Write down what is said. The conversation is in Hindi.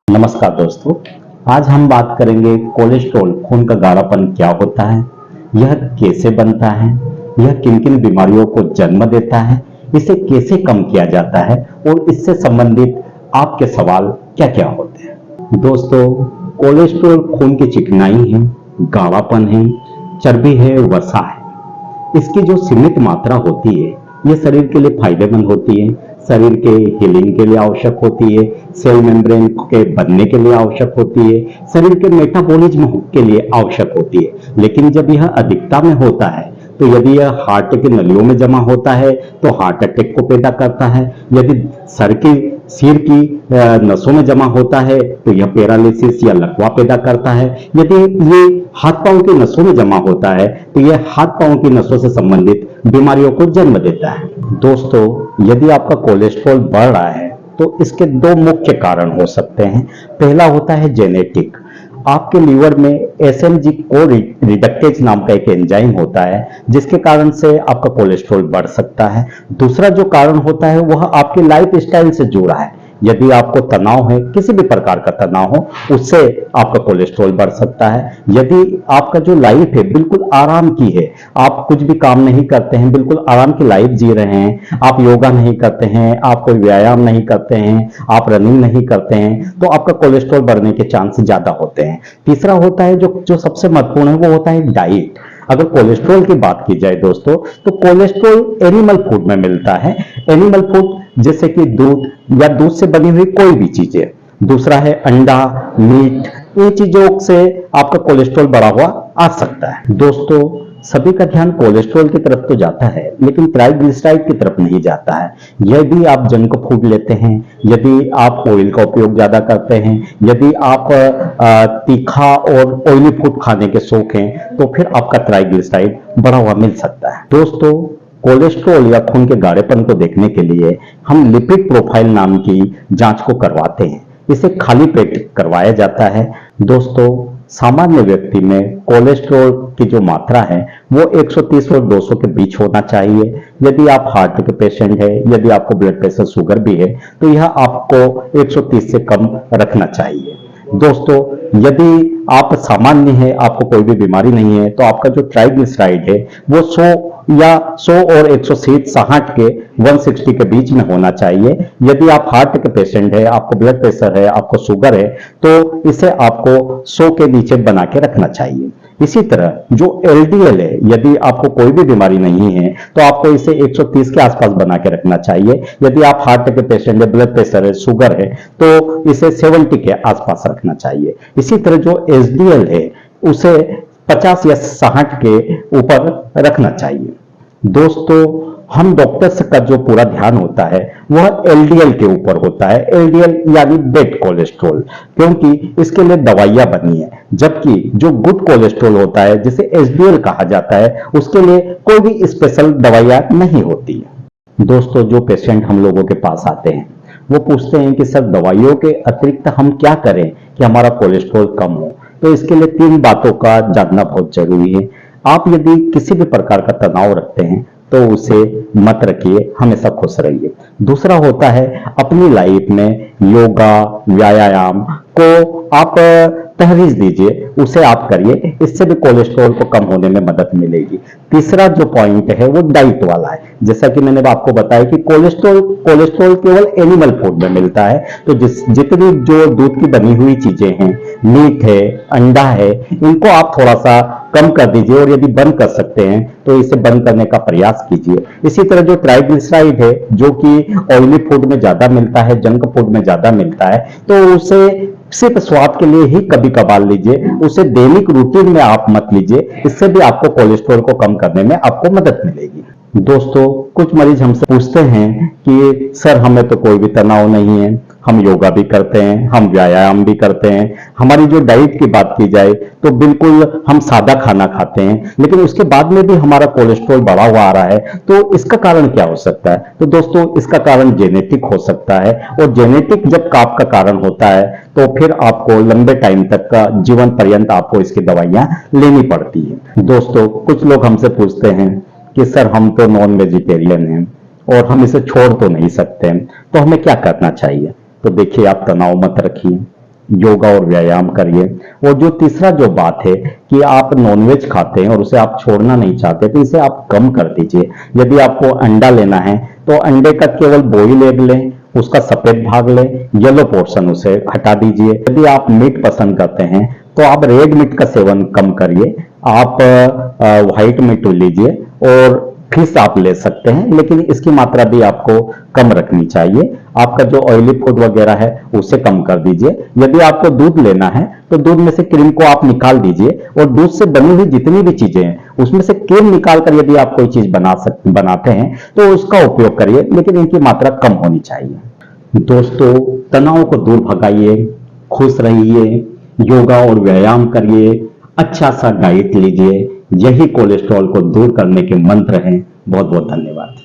नमस्कार दोस्तों। आज हम बात करेंगे कोलेस्ट्रॉल खून का गाढ़ापन क्या होता है, यह कैसे बनता है, यह किन किन बीमारियों को जन्म देता है, इसे कैसे कम किया जाता है और इससे संबंधित आपके सवाल क्या क्या होते हैं। दोस्तों, कोलेस्ट्रॉल खून की चिकनाई है, गाढ़ापन है, चर्बी है, वसा है। इसकी जो सीमित मात्रा होती है यह शरीर के लिए फायदेमंद होती है, शरीर के हीलिंग के लिए आवश्यक होती है, सेल मेम्ब्रेन के बनने के लिए आवश्यक होती है, शरीर के मेटाबॉलिज्म के लिए आवश्यक होती है। लेकिन जब यह अधिकता में होता है तो यदि यह हार्ट की नलियों में जमा होता है तो हार्ट अटैक को पैदा करता है। यदि सिर की नसों में जमा होता है तो यह पैरालिसिस या लकवा पैदा करता है। यदि ये हाथ पांव की नसों में जमा होता है तो यह हाथ पांव की नसों से संबंधित बीमारियों को जन्म देता है। दोस्तों, यदि आपका कोलेस्ट्रॉल बढ़ रहा है तो इसके दो मुख्य कारण हो सकते हैं। पहला होता है जेनेटिक। आपके लीवर में एसएमजी को रिडक्टेज नाम का एक एंजाइम होता है जिसके कारण से आपका कोलेस्ट्रॉल बढ़ सकता है। दूसरा जो कारण होता है वह आपके लाइफ स्टाइल से जुड़ा है। यदि आपको तनाव है, किसी भी प्रकार का तनाव हो, उससे आपका कोलेस्ट्रॉल बढ़ सकता है। यदि आपका जो लाइफ है बिल्कुल आराम की है, आप कुछ भी काम नहीं करते हैं, बिल्कुल आराम की लाइफ जी रहे हैं, आप योगा नहीं करते हैं, आप कोई व्यायाम नहीं करते हैं, आप रनिंग नहीं करते हैं, तो आपका कोलेस्ट्रॉल बढ़ने के चांस ज्यादा होते हैं। तीसरा होता है जो सबसे महत्वपूर्ण है, वो होता है डाइट। अगर कोलेस्ट्रॉल की बात की जाए दोस्तों, तो कोलेस्ट्रॉल एनिमल फूड में मिलता है। एनिमल फूड जैसे कि दूध या दूध से बनी हुई कोई भी चीजें। दूसरा है अंडा, मीट। इन चीजों से आपका कोलेस्ट्रॉल बढ़ा हुआ आ सकता है। दोस्तों, सभी का ध्यान कोलेस्ट्रॉल की तरफ तो जाता है लेकिन ट्राइग्लिसराइड की तरफ नहीं जाता है। यदि आप जंक फूड लेते हैं, यदि आप ऑयल का उपयोग ज्यादा करते हैं, यदि आप तीखा और ऑयली फूड खाने के शौक हैं, तो फिर आपका ट्राइग्लिसराइड बढ़ा हुआ मिल सकता है। दोस्तों, कोलेस्ट्रॉल या खून के गाढ़ेपन को देखने के लिए हम लिपिड प्रोफाइल नाम की जांच को करवाते हैं। इसे खाली पेट करवाया जाता है। दोस्तों, सामान्य व्यक्ति में कोलेस्ट्रॉल की जो मात्रा है वो 130 और 200 के बीच होना चाहिए। यदि आप हार्ट के पेशेंट है, यदि आपको ब्लड प्रेशर शुगर भी है, तो यह आपको 130 से कम रखना चाहिए। दोस्तों, यदि आप सामान्य है, आपको कोई भी बीमारी नहीं है, तो आपका जो ट्राइग्लिसराइड है वो 100 और 160 के 160 के बीच में होना चाहिए। यदि आप हार्ट के पेशेंट है, आपको ब्लड प्रेशर है, आपको शुगर है, तो इसे आपको 100 के नीचे बना के रखना चाहिए। इसी तरह जो एलडीएल है, यदि आपको कोई भी बीमारी नहीं है तो आपको इसे 130 के आसपास बना के रखना चाहिए। यदि आप हार्ट के पेशेंट है, ब्लड प्रेशर है, शुगर है, तो इसे 70 के आसपास रखना चाहिए। इसी तरह जो एचडीएल है उसे 50 या 60 के ऊपर रखना चाहिए। दोस्तों, हम डॉक्टर्स का जो पूरा ध्यान होता है वह एलडीएल के ऊपर होता है। एलडीएल यानी बैड कोलेस्ट्रॉल, क्योंकि इसके लिए दवाइयां बनी है। जबकि जो गुड कोलेस्ट्रॉल होता है, जिसे एचडीएल कहा जाता है, उसके लिए कोई भी स्पेशल दवाइयां नहीं होती है। दोस्तों, जो पेशेंट हम लोगों के पास आते हैं वो पूछते हैं कि सर, दवाइयों के अतिरिक्त हम क्या करें कि हमारा कोलेस्ट्रॉल कम हो। तो इसके लिए 3 बातों का जानना बहुत जरूरी है। आप यदि किसी भी प्रकार का तनाव रखते हैं तो उसे मत रखिए, हमेशा खुश रहिए। दूसरा होता है अपनी लाइफ में योगा, व्यायाम को आप तहरीज दीजिए, उसे आप करिए, इससे भी कोलेस्ट्रॉल को कम होने में मदद मिलेगी। तीसरा जो पॉइंट है वो डाइट वाला है। जैसा कि मैंने आपको बताया कि कोलेस्ट्रॉल केवल एनिमल फूड में मिलता है, तो जितनी जो दूध की बनी हुई चीजें हैं, मीट है, अंडा है, इनको आप थोड़ा सा कम कर दीजिए और यदि बंद कर सकते हैं तो इसे बंद करने का प्रयास कीजिए। इसी तरह जो ट्राइग्लिसराइड है, जो कि ऑयली फूड में ज्यादा मिलता है, जंक फूड में ज्यादा मिलता है, तो उसे सिर्फ स्वाद के लिए ही कभी कभार लीजिए, उसे दैनिक रूटीन में आप मत लीजिए। इससे भी आपको कोलेस्ट्रॉल को कम करने में आपको मदद मिलेगी। दोस्तों, कुछ मरीज हमसे पूछते हैं कि सर, हमें तो कोई भी तनाव नहीं है, हम योगा भी करते हैं, हम व्यायाम भी करते हैं, हमारी जो डाइट की बात की जाए तो बिल्कुल हम सादा खाना खाते हैं, लेकिन उसके बाद में भी हमारा कोलेस्ट्रॉल बढ़ा हुआ आ रहा है, तो इसका कारण क्या हो सकता है? तो दोस्तों, इसका कारण जेनेटिक हो सकता है, और जेनेटिक जब आपका कारण होता है तो फिर आपको लंबे टाइम तक का जीवन पर्यंत आपको इसकी दवाइयां लेनी पड़ती है। दोस्तों, कुछ लोग हमसे पूछते हैं कि सर, हम तो नॉन वेजिटेरियन हैं और हम इसे छोड़ तो नहीं सकते हैं, तो हमें क्या करना चाहिए? तो देखिए, आप तनाव मत रखिए, योगा और व्यायाम करिए। और जो तीसरा जो बात है कि आप नॉनवेज खाते हैं और उसे आप छोड़ना नहीं चाहते, तो इसे आप कम कर दीजिए। यदि आपको अंडा लेना है तो अंडे का केवल बॉयल एग लें, उसका सफेद भाग लें, येलो पोर्शन उसे हटा दीजिए। यदि आप मीट पसंद करते हैं तो आप रेड मीट का सेवन कम करिए, आप व्हाइट मीट लीजिए। और फिश आप ले सकते हैं, लेकिन इसकी मात्रा भी आपको कम रखनी चाहिए। आपका जो ऑयली फूड वगैरह है उसे कम कर दीजिए। यदि आपको दूध लेना है तो दूध में से क्रीम को आप निकाल दीजिए, और दूध से बनी हुई जितनी भी चीजें हैं उसमें से क्रीम निकालकर यदि आप कोई चीज बनाते हैं तो उसका उपयोग करिए, लेकिन इनकी मात्रा कम होनी चाहिए। दोस्तों, तनाव को दूर भगाइए, खुश रहिए, योगा और व्यायाम करिए, अच्छा सा डाइट लीजिए। यही कोलेस्ट्रॉल को दूर करने के मंत्र हैं। बहुत बहुत धन्यवाद।